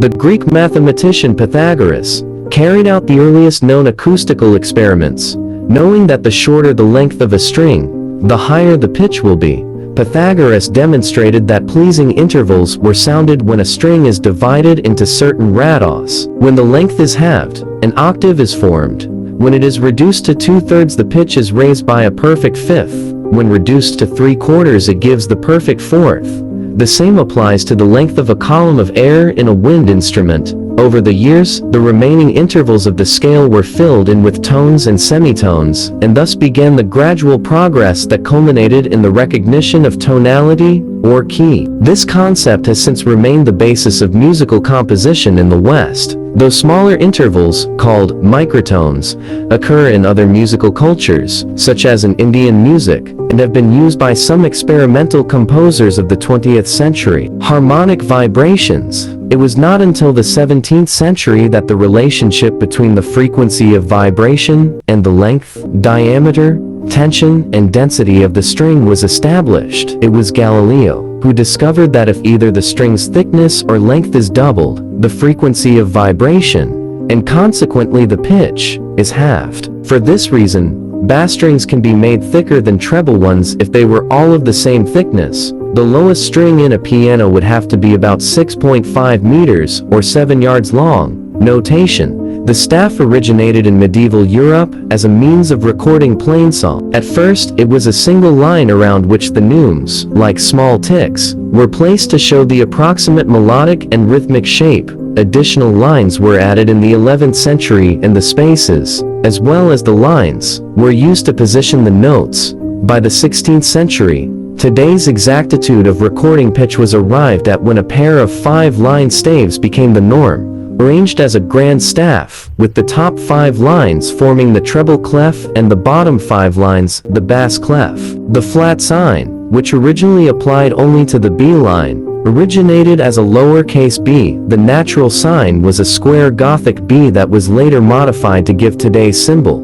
The Greek mathematician Pythagoras carried out the earliest known acoustical experiments. Knowing that the shorter the length of a string, the higher the pitch will be, Pythagoras demonstrated that pleasing intervals were sounded when a string is divided into certain rados. When the length is halved, an octave is formed. When it is reduced to 2/3, the pitch is raised by a perfect fifth. When reduced to 3/4, it gives the perfect fourth. The same applies to the length of a column of air in a wind instrument. Over the years, the remaining intervals of the scale were filled in with tones and semitones, and thus began the gradual progress that culminated in the recognition of tonality, or key. This concept has since remained the basis of musical composition in the West, though smaller intervals, called microtones, occur in other musical cultures, such as in Indian music, and have been used by some experimental composers of the 20th century. Harmonic vibrations. It was not until the 17th century that the relationship between the frequency of vibration and the length, diameter, tension, and density of the string was established. It was Galileo who discovered that if either the string's thickness or length is doubled, the frequency of vibration, and consequently the pitch, is halved. For this reason, bass strings can be made thicker than treble ones if they were all of the same thickness. The lowest string in a piano would have to be about 6.5 meters or 7 yards long. Notation. The staff originated in medieval Europe as a means of recording plainsong. At first, it was a single line around which the neumes, like small ticks, were placed to show the approximate melodic and rhythmic shape. Additional lines were added in the 11th century, and the spaces, as well as the lines, were used to position the notes. By the 16th century, today's exactitude of recording pitch was arrived at when a pair of 5-line staves became the norm, arranged as a grand staff, with the top 5 lines forming the treble clef and the bottom 5 lines the bass clef. The flat sign, which originally applied only to the B line, originated as a lowercase b. The natural sign was a square Gothic B that was later modified to give today's symbol.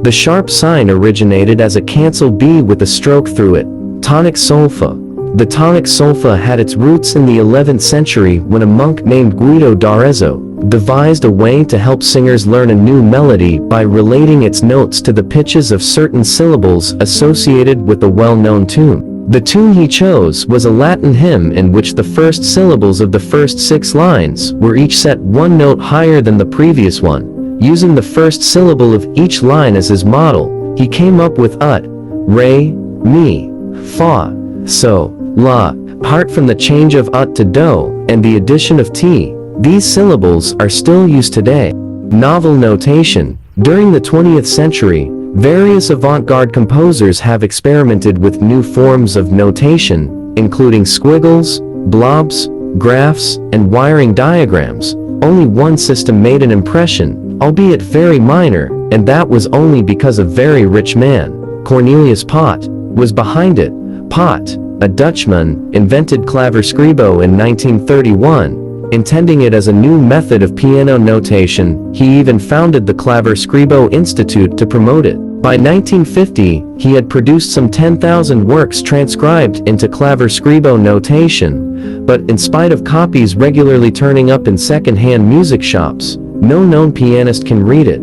The sharp sign originated as a cancel B with a stroke through it. Tonic solfa. The tonic solfa had its roots in the 11th century when a monk named Guido d'Arezzo devised a way to help singers learn a new melody by relating its notes to the pitches of certain syllables associated with a well-known tune. The tune he chose was a Latin hymn in which the first syllables of the first 6 lines were each set 1 note higher than the previous one. Using the first syllable of each line as his model, he came up with ut, re, mi, fa, so, la. Apart from the change of ut to do and the addition of t, these syllables are still used today. Novel notation. During the 20th century, various avant-garde composers have experimented with new forms of notation, including squiggles, blobs, graphs, and wiring diagrams. Only one system made an impression, albeit very minor, and that was only because a very rich man, Cornelius Pot, was behind it. Pot, a Dutchman, invented claverscribo in 1931. Intending it as a new method of piano notation. He even founded the Claverscribo Institute to promote it. By 1950, he had produced some 10,000 works transcribed into claverscribo notation, but in spite of copies regularly turning up in second-hand music shops, no known pianist can read it.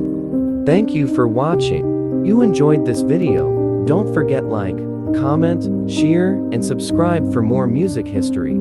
Thank you for watching. You enjoyed this video? Don't forget like, comment, share, and subscribe for more music history.